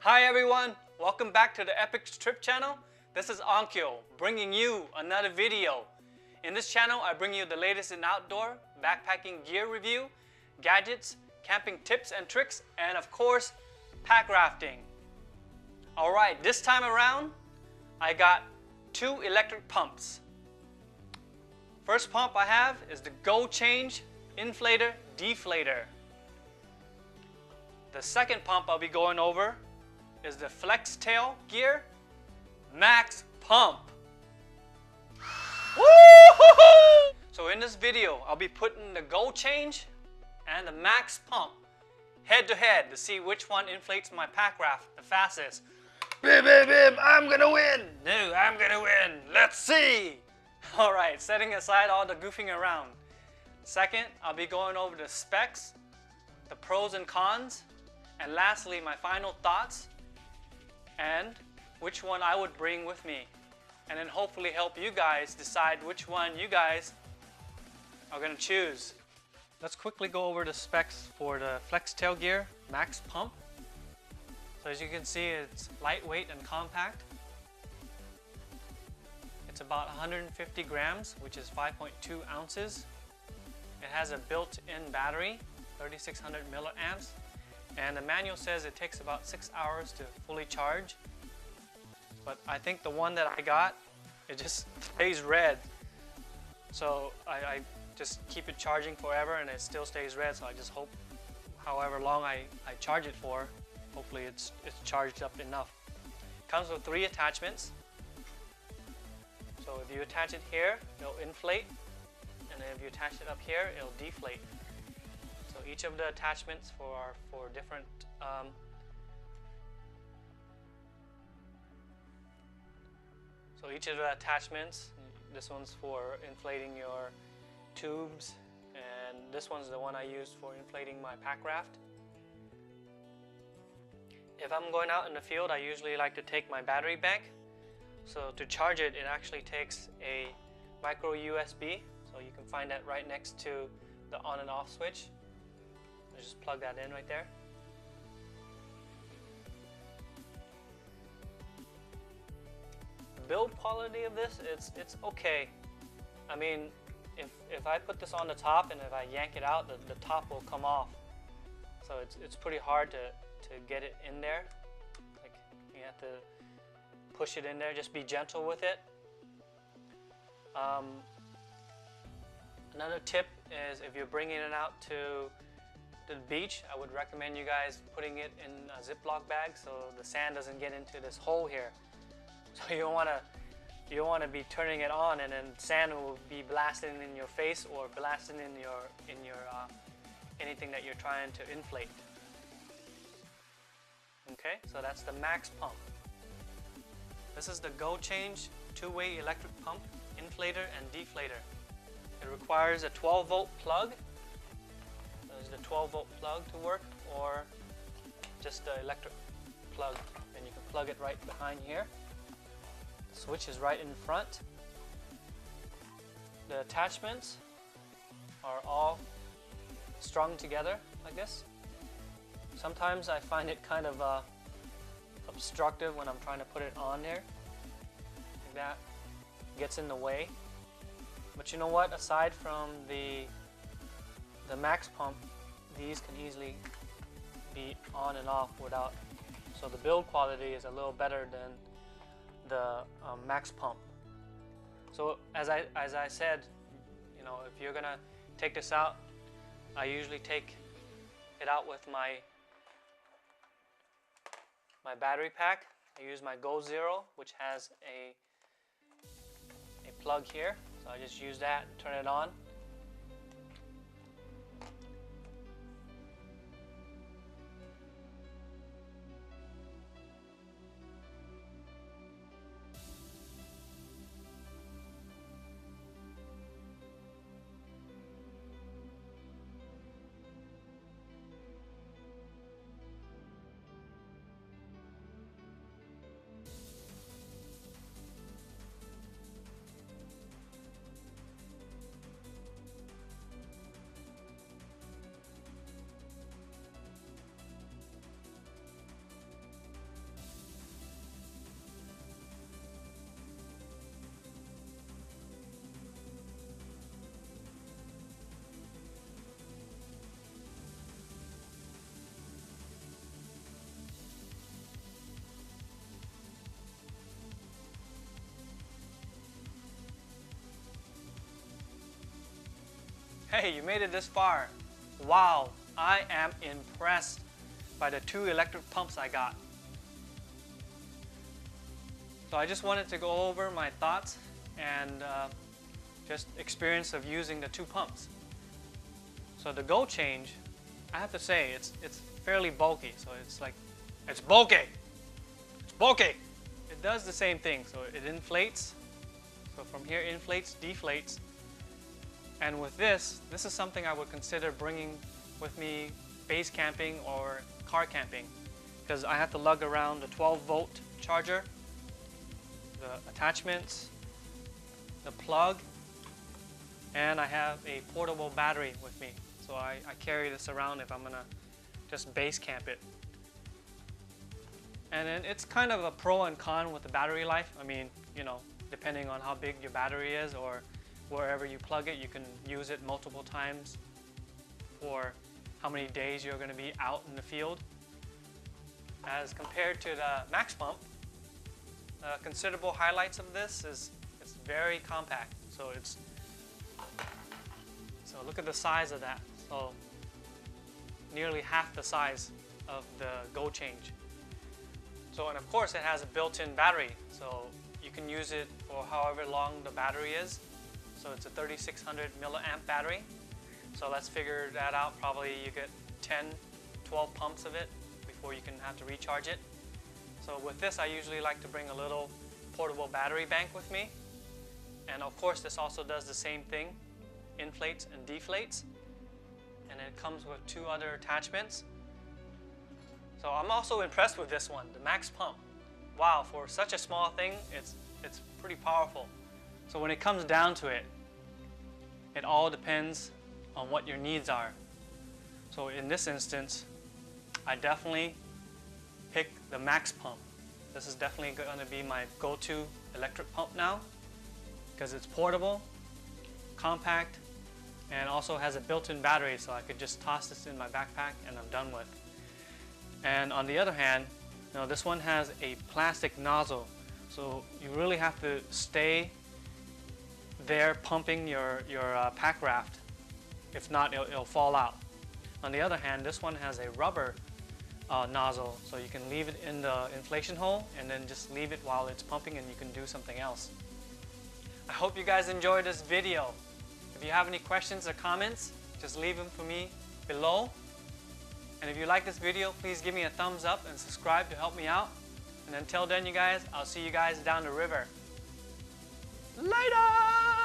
Hi everyone, welcome back to the Epic Trip channel. This is Ankyo bringing you another video. In this channel I bring you the latest in outdoor backpacking gear review, gadgets, camping tips and tricks, and of course pack rafting. Alright, this time around I got two electric pumps. First pump I have is the Gochange Inflator Deflator. The second pump I'll be going over is the Flex Tail Gear Max Pump. Woo-hoo-hoo! So in this video, I'll be putting the Gochange and the Max Pump head to head to see which one inflates my pack raft the fastest. Bim, bim, bim, I'm gonna win! No, I'm gonna win! Let's see! Alright, setting aside all the goofing around. Second, I'll be going over the specs, the pros and cons, and lastly, my final thoughts and which one I would bring with me, and then hopefully help you guys decide which one you guys are going to choose. Let's quickly go over the specs for the Flex Tail Gear Max Pump. So as you can see, it's lightweight and compact. It's about 150 grams, which is 5.2 ounces. It has a built-in battery, 3600 milliamps. And the manual says it takes about 6 hours to fully charge. But I think the one that I got, it just stays red. So I just keep it charging forever and it still stays red. So I just hope however long I charge it for, hopefully it's charged up enough. It comes with 3 attachments. So if you attach it here, it'll inflate. And then if you attach it up here, it'll deflate. So each of the attachments are for different this one's for inflating your tubes, and this one's the one I used for inflating my pack raft. If I'm going out in the field, I usually like to take my battery bank. So to charge it, it actually takes a micro USB. So you can find that right next to the on and off switch. Just plug that in right there. The build quality of this, it's okay. I mean, if I put this on the top and if I yank it out, the top will come off. So it's pretty hard to get it in there. Like, you have to push it in there. Just be gentle with it. Another tip is if you're bringing it out to the beach, I would recommend you guys putting it in a Ziploc bag so the sand doesn't get into this hole here. So you don't want to be turning it on and then sand will be blasting in your face or blasting in your anything that you're trying to inflate. Okay, so that's the Max Pump. This is the Gochange 2-way electric pump, inflator and deflator. It requires a 12-volt plug. The 12-volt plug to work, or just the electric plug, and you can plug it right behind here. The switch is right in front. The attachments are all strung together like this. Sometimes I find it kind of obstructive when I'm trying to put it on there. Like that gets in the way. But you know what? Aside from the Max Pump, these can easily be on and off without, so the build quality is a little better than the Max Pump. So as I said, you know, if you're gonna take this out, I usually take it out with my battery pack. I use my Go Zero, which has a plug here, so I just use that and turn it on. Hey, you made it this far. Wow, I am impressed by the 2 electric pumps I got. So I just wanted to go over my thoughts and just experience of using the 2 pumps. So the Gochange, I have to say, it's fairly bulky. So it's bulky. It's bulky. It does the same thing. So it inflates. So from here, inflates, deflates. And with this is something I would consider bringing with me base camping or car camping, because I have to lug around the 12-volt charger, the attachments, the plug, and I have a portable battery with me. So I carry this around if I'm gonna just base camp it. And then it's kind of a pro and con with the battery life. I mean, you know, depending on how big your battery is or wherever you plug it, you can use it multiple times for how many days you're going to be out in the field. As compared to the max pump, considerable highlights of this is it's very compact. So look at the size of that. So nearly half the size of the Gochange. So, and of course it has a built-in battery, so you can use it for however long the battery is. So it's a 3600 milliamp battery. So let's figure that out. Probably you get 10, 12 pumps of it before you can have to recharge it. So with this, I usually like to bring a little portable battery bank with me. And of course, this also does the same thing, inflates and deflates. And it comes with 2 other attachments. So I'm also impressed with this one, the max pump. Wow, for such a small thing, it's pretty powerful. So when it comes down to it, it all depends on what your needs are. So in this instance, I definitely pick the max pump. This is definitely going to be my go-to electric pump now, because it's portable, compact, and also has a built-in battery, so I could just toss this in my backpack and I'm done with. And on the other hand, you know, this one has a plastic nozzle, so you really have to stay there pumping your pack raft. If not, it'll fall out. On the other hand, this one has a rubber nozzle, so you can leave it in the inflation hole and then just leave it while it's pumping and you can do something else. I hope you guys enjoyed this video. If you have any questions or comments, just leave them for me below. And if you like this video, please give me a thumbs up and subscribe to help me out. And until then, you guys, I'll see you guys down the river. Later!